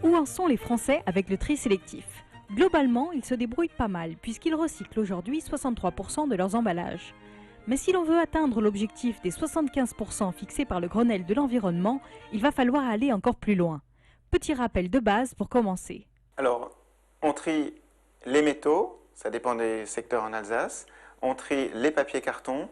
Où en sont les Français avec le tri sélectif? Globalement, ils se débrouillent pas mal, puisqu'ils recyclent aujourd'hui 63% de leurs emballages. Mais si l'on veut atteindre l'objectif des 75% fixé par le Grenelle de l'environnement, il va falloir aller encore plus loin. Petit rappel de base pour commencer. Alors, on trie les métaux, ça dépend des secteurs en Alsace, on trie les papiers cartons,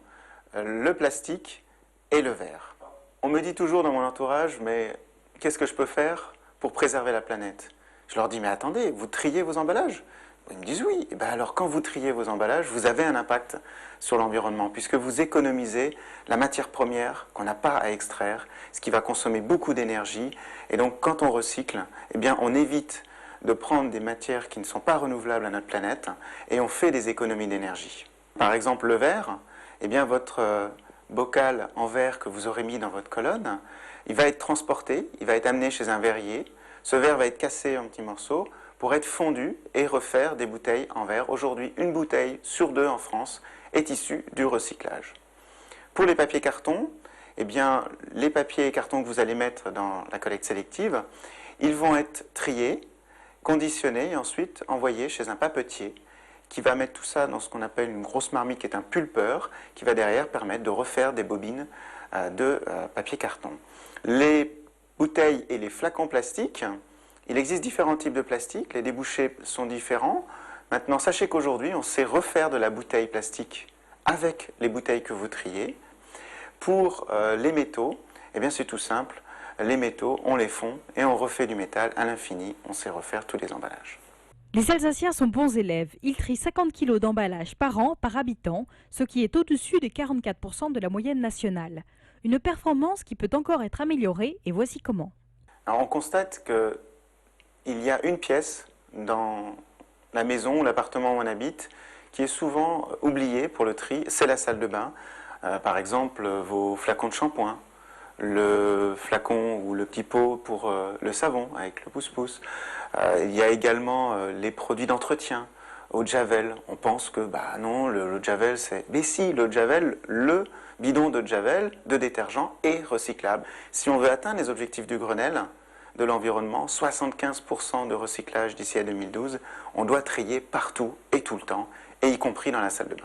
le plastique et le verre. On me dit toujours dans mon entourage, mais qu'est-ce que je peux faire pour préserver la planète? Je leur dis, mais attendez, vous triez vos emballages? Ils me disent oui. Et bien alors, quand vous triez vos emballages, vous avez un impact sur l'environnement, puisque vous économisez la matière première qu'on n'a pas à extraire, ce qui va consommer beaucoup d'énergie. Et donc, quand on recycle, eh bien, on évite de prendre des matières qui ne sont pas renouvelables à notre planète, et on fait des économies d'énergie. Par exemple, le verre, eh bien, votre bocal en verre que vous aurez mis dans votre colonne, il va être transporté, il va être amené chez un verrier. Ce verre va être cassé en petits morceaux pour être fondu et refaire des bouteilles en verre. Aujourd'hui, une bouteille sur deux en France est issue du recyclage. Pour les papiers cartons, eh bien, les papiers et cartons que vous allez mettre dans la collecte sélective, ils vont être triés, conditionnés et ensuite envoyés chez un papetier qui va mettre tout ça dans ce qu'on appelle une grosse marmite qui est un pulpeur, qui va derrière permettre de refaire des bobines de papier carton. Les bouteilles et les flacons plastiques, il existe différents types de plastique, les débouchés sont différents. Maintenant, sachez qu'aujourd'hui, on sait refaire de la bouteille plastique avec les bouteilles que vous triez. Pour les métaux, eh bien c'est tout simple, les métaux, on les fond et on refait du métal à l'infini, on sait refaire tous les emballages. Les Alsaciens sont bons élèves. Ils trient 50 kg d'emballage par an, par habitant, ce qui est au-dessus de 44% de la moyenne nationale. Une performance qui peut encore être améliorée, et voici comment. Alors on constate qu'il y a une pièce dans la maison ou l'appartement où on habite qui est souvent oubliée pour le tri, c'est la salle de bain. Par exemple, vos flacons de shampoing, le flacon ou le petit pot pour le savon avec le pouce-pouce. Il y a également les produits d'entretien, eau de Javel. On pense que bah non, l'eau de Javel c'est... Mais si, l'eau de Javel, le bidon d'eau de Javel, de détergent est recyclable. Si on veut atteindre les objectifs du Grenelle de l'environnement, 75% de recyclage d'ici à 2012, on doit trier partout et tout le temps, et y compris dans la salle de bain.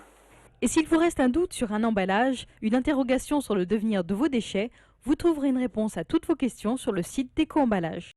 Et s'il vous reste un doute sur un emballage, une interrogation sur le devenir de vos déchets, vous trouverez une réponse à toutes vos questions sur le site d'Éco-Emballage.